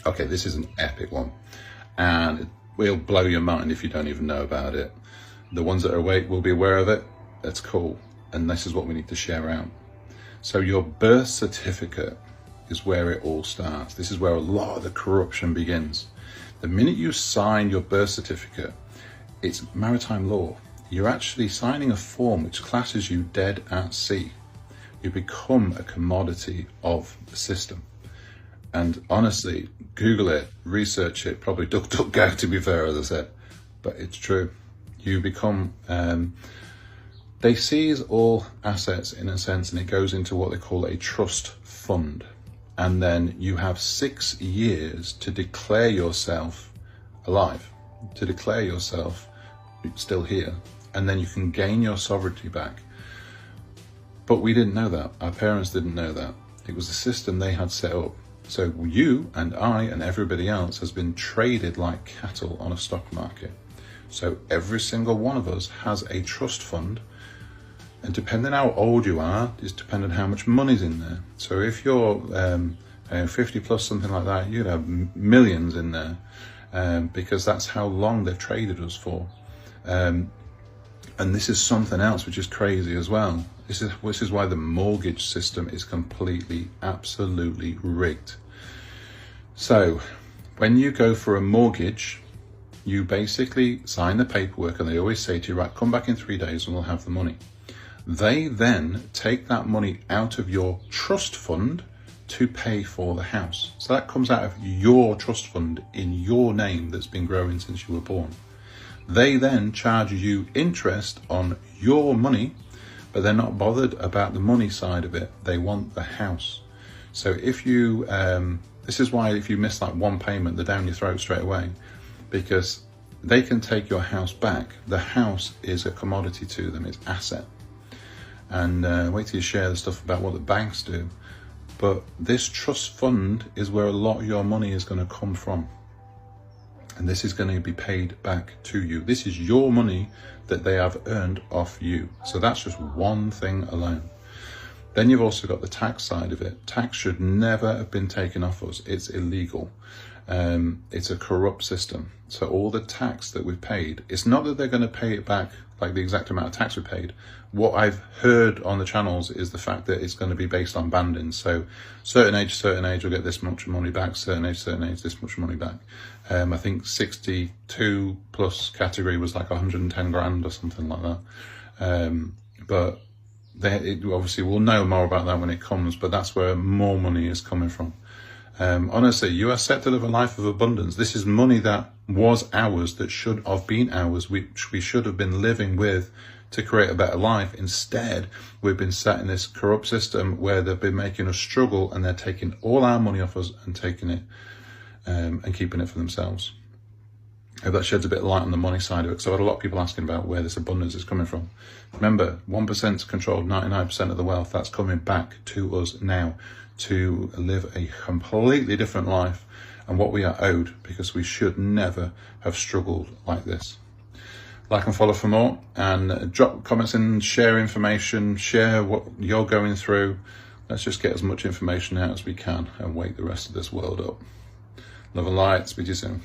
Okay, this is an epic one, and it will blow your mind if you don't even know about it. The ones that are awake will be aware of it. That's cool, and this is what we need to share out. So your birth certificate is where it all starts. This is where a lot of the corruption begins. The minute you sign your birth certificate, it's maritime law. You're actually signing a form which classes you dead at sea. You become a commodity of the system. And honestly, Google it, research it, probably DuckDuckGo to be fair, as I said, but it's true. You become, they seize all assets in a sense, and it goes into what they call a trust fund. And then you have 6 years to declare yourself alive, to declare yourself still here, and then you can gain your sovereignty back. But we didn't know that. Our parents didn't know that. It was the system they had set up. So you and I and everybody else has been traded like cattle on a stock market. So every single one of us has a trust fund, and depending how old you are, is depending how much money's in there. So if you're 50 plus, something like that, you'd have millions in there, because that's how long they've traded us for. And this is something else which is crazy as well. This is why the mortgage system is completely, absolutely rigged. So when you go for a mortgage, you basically sign the paperwork, and they always say to you, right, come back in 3 days and we'll have the money. They then take that money out of your trust fund to pay for the house. So that comes out of your trust fund in your name that's been growing since you were born. They then charge you interest on your money, but they're not bothered about the money side of it. They want the house. So if you, this is why if you miss like one payment, they're down your throat straight away, because they can take your house back. The house is a commodity to them, it's asset. And wait till you share the stuff about what the banks do. But this trust fund is where a lot of your money is going to come from. And this is going to be paid back to you. This is your money that they have earned off you. So that's just one thing alone. Then you've also got the tax side of it. Tax should never have been taken off us. It's illegal. It's a corrupt system. So all the tax that we've paid, it's not that they're going to pay it back like the exact amount of tax we paid. What I've heard on the channels is the fact that it's going to be based on bandings. So certain age will get this much money back, certain age, this much money back. I think 62 plus category was like 110 grand or something like that. But obviously we'll know more about that when it comes, but that's where more money is coming from. Honestly, you are set to live a life of abundance. This is money that was ours, that should have been ours, which we should have been living with to create a better life. Instead, we've been set in this corrupt system where they've been making us struggle, and they're taking all our money off us and taking it and keeping it for themselves. I hope that sheds a bit of light on the money side of it, because I've had a lot of people asking about where this abundance is coming from. Remember, 1% controlled 99% of the wealth. That's coming back to us now to live a completely different life and what we are owed, because we should never have struggled like this. Like and follow for more, and drop comments and share information, share what you're going through. Let's just get as much information out as we can and wake the rest of this world up. Love and light. Speak to you soon.